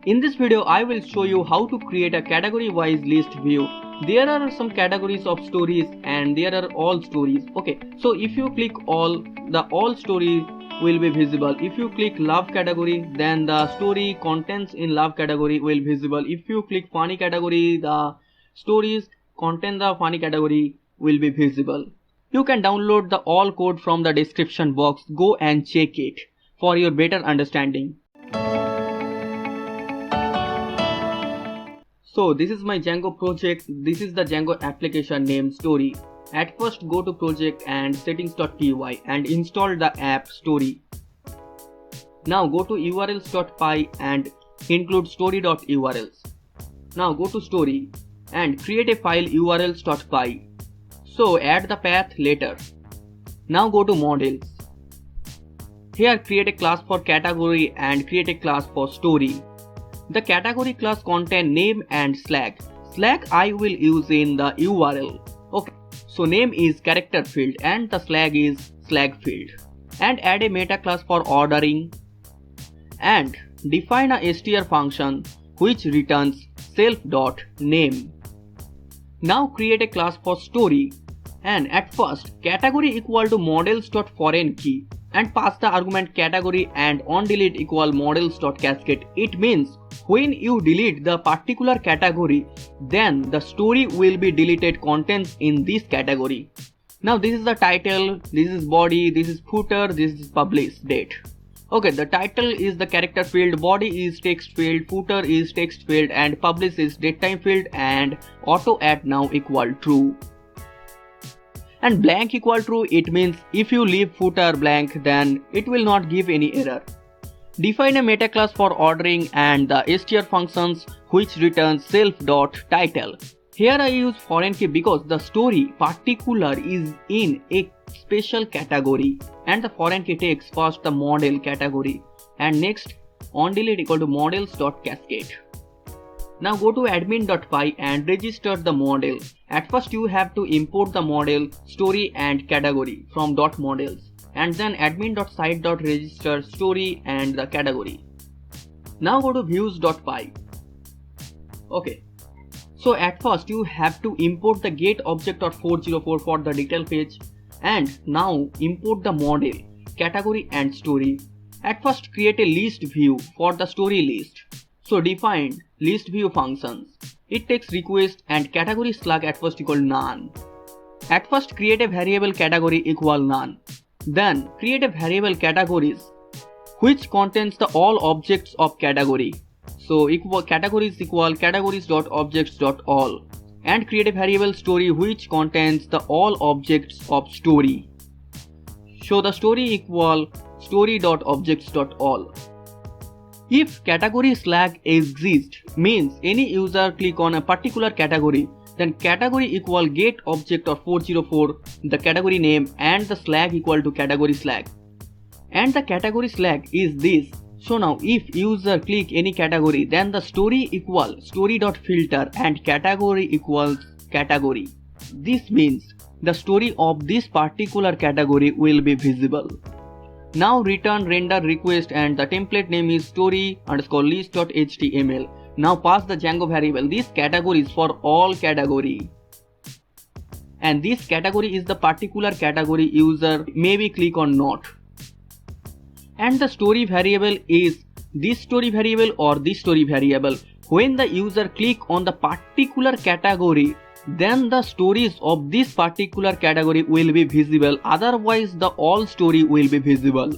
In this video, I will show you how to create a category-wise list view. There are some categories of stories and there are all stories. Okay, so if you click all, the all story will be visible. If you click love category, then the story contents in love category will be visible. If you click funny category, the stories content the funny category will be visible. You can download the all code from the description box. Go and check it for your better understanding. So this is my Django project. This is the Django application name story. At first go to project and settings.py and install the app story. Now go to urls.py and include story.urls. Now go to story and create a file urls.py. So add the path later. Now go to models. Here create a class for category and create a class for story. The category class contain name and slag. Slag I will use in the URL. Okay, so name is character field and the slag is slag field. And add a meta class for ordering. And define a str function which returns self.name. Now create a class for story. And at first category equal to models.foreign key and pass the argument category and onDelete equal models.cascade. It means when you delete the particular category, then the story will be deleted contents in this category. Now this is the title, this is body, this is footer, this is publish date. Okay, the title is the character field, body is text field, footer is text field, and publish is datetime field, and auto add now equal true. And blank equal true, it means if you leave footer blank, then it will not give any error. Define a meta class for ordering and the str functions which returns self.title. Here I use foreign key because the story particular is in a special category and the foreign key takes first the model category and next onDelete equal to models.cascade. Now go to admin.py and register the model. At first you have to import the model, story and category from .models and then admin.site.register story and the category. Now go to views.py. Okay. So at first you have to import the get object.404 for the detail page and now import the model, category and story. At first create a list view for the story list. So define list view functions. It takes request and category slag at first equal none. At first create a variable category equal none. Then create a variable categories which contains the all objects of category. So equal categories equal categories.objects.all and create a variable story which contains the all objects of story. So the story equal story.objects.all. If category slag exists means any user click on a particular category, then category equal get object of 404 the category name and the slag equal to category slag. And the category slag is this. So now if user click any category, then the story equal story.filter and category equals category. This means the story of this particular category will be visible. Now return render request and the template name is story_list.html. Now pass the Django variable. This category is for all category. And this category is the particular category user maybe click on not. And the story variable is this story variable or this story variable. When the user click on the particular category, then the stories of this particular category will be visible, otherwise the all story will be visible.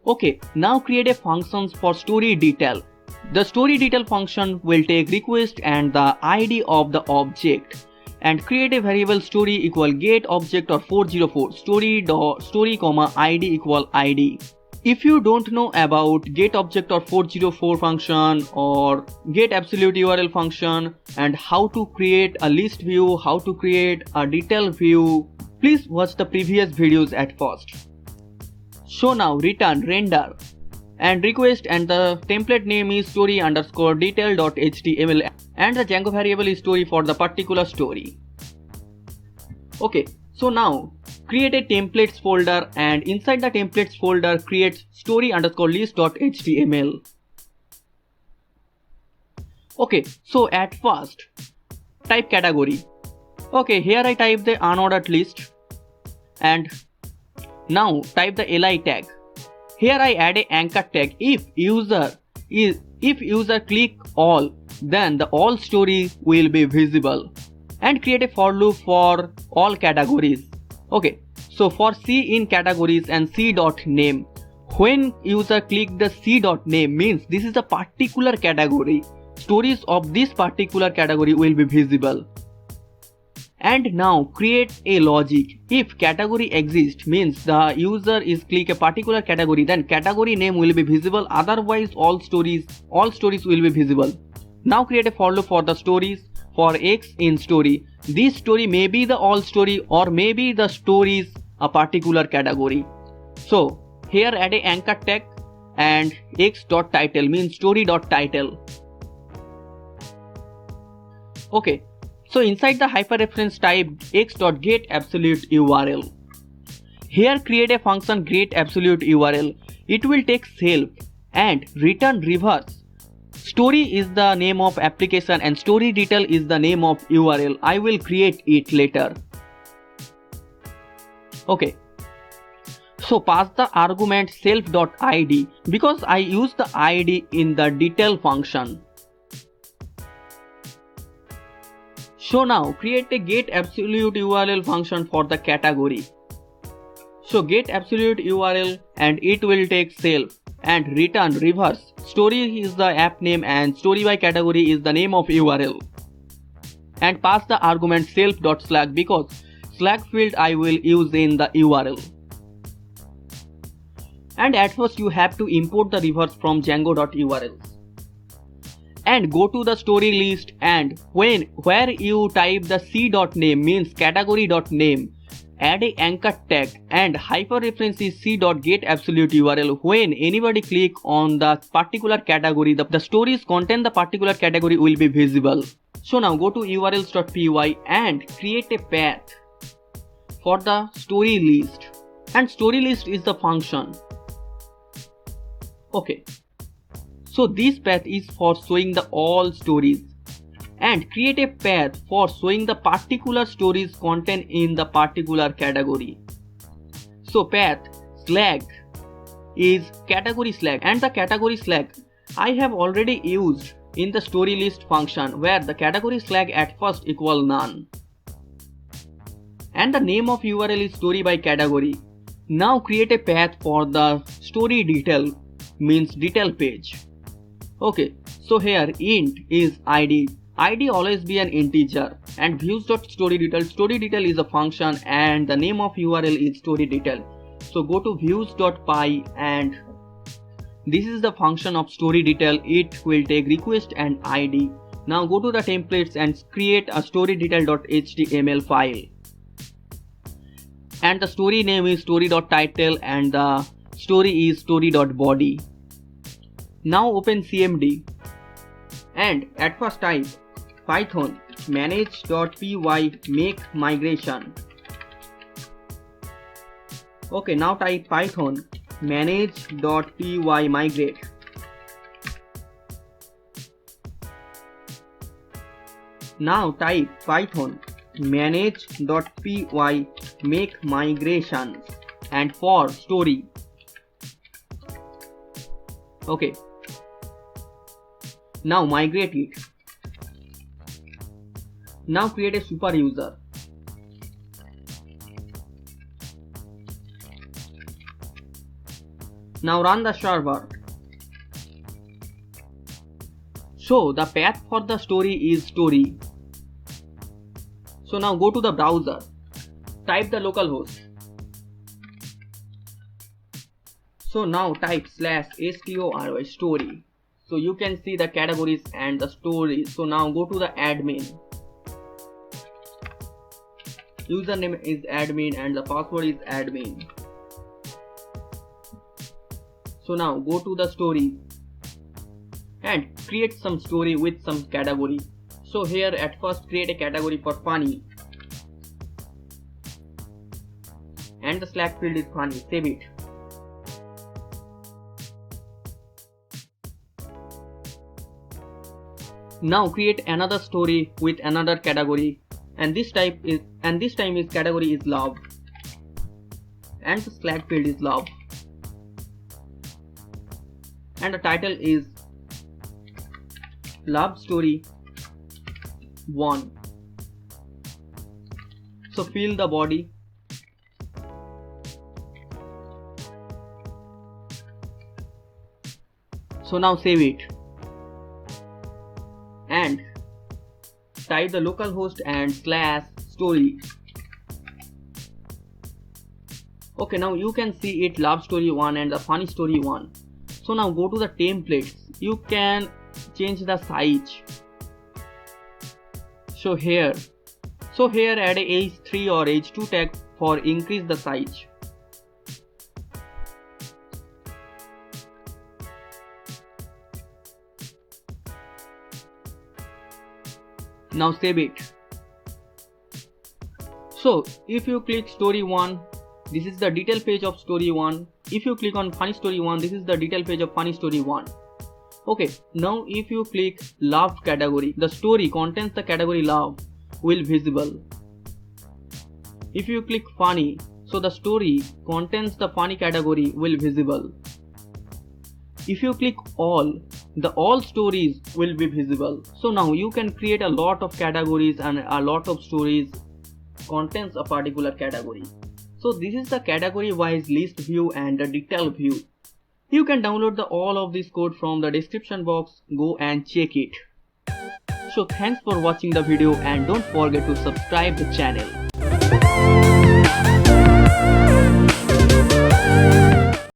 Okay, now create a functions for story detail. The story detail function will take request and the ID of the object and create a variable story equal get object or 404 story comma ID equal ID. If you don't know about get object or 404 function or get absolute URL function and how to create a list view, how to create a detail view, please watch the previous videos at first. So now return render and request and the template name is story_detail.html and the Django variable is story for the particular story. Okay, so now create a templates folder and inside the templates folder create story_list.html. Okay, so at first type category. Okay, here I type the unordered list and now type the li tag. Here I add a anchor tag. If user click all, then the all story will be visible, and create a for loop for all categories. Okay, so for C in categories and C dot name, when user click the C dot name means this is a particular category. Stories of this particular category will be visible. And now create a logic. If category exists means the user is click a particular category, then category name will be visible, otherwise all stories will be visible. Now create a for loop for the stories. For X in story, this story may be the all story or maybe the stories a particular category. So here add a anchor tag and X dot title means story dot title. Okay, so inside the hyperreference type x.getAbsoluteURL. Here create a function getAbsoluteURL. It will take self and return reverse. Story is the name of application and story detail is the name of URL. I will create it later. Okay. So pass the argument self.id because I use the id in the detail function. So now create a getAbsoluteURL function for the category. So getAbsoluteURL and it will take self and return reverse. Story is the app name and story by category is the name of URL. And pass the argument self.slack because slack field I will use in the URL. And at first you have to import the reverse from Django.urls. And go to the story list and where you type the c.name means category.name, add a anchor tag and hyperreference is c.getAbsoluteURL. When anybody click on the particular category, the stories contain the particular category will be visible. So now go to urls.py and create a path for the story list, and story list is the function. Okay. So this path is for showing the all stories, and create a path for showing the particular stories contained in the particular category. So path slack is category slack, and the category slack I have already used in the story list function where the category slack at first equal none. And the name of URL is story by category. Now create a path for the story detail means detail page. Okay, so here int is id. id always be an integer, and views.story_detail. Story detail is a function and the name of URL is story detail. So go to views.py and this is the function of story detail. It will take request and id. Now go to the templates and create a story detail.html file. And the story name is story.title and the story is story.body. Now open CMD and at first type python manage.py make migration. Okay, now type python manage.py migrate. Now type python manage.py make migration and for story. Okay. Now migrate it. Now create a super user. Now run the server. So the path for the story is story. So now go to the browser. Type the localhost. So now type /story story. So you can see the categories and the stories. So now go to the admin. Username is admin and the password is admin. So now go to the story and create some story with some category. So here at first create a category for funny. And the slack field is funny. Save it. Now create another story with another category, and this time is category is love, and the Slack field is love, and the title is Love Story 1. So fill the body. So now save it and type the localhost and /story. Okay, now you can see it Love Story 1 and the Funny Story 1. So now go to the templates. You can change the size. So here add a h3 or h2 tag for increase the size. Now save it. So if you click story 1, this is the detail page of story 1. If you click on funny story 1, this is the detail page of funny story 1. Okay, now if you click love category, the story contains the category love will visible. If you click funny, so the story contains the funny category will visible. If you click all, the all stories will be visible. So now you can create a lot of categories and a lot of stories contains a particular category. So this is the category wise list view and the detail view. You can download all of this code from the description box. Go and check it. So thanks for watching the video and don't forget to subscribe the channel.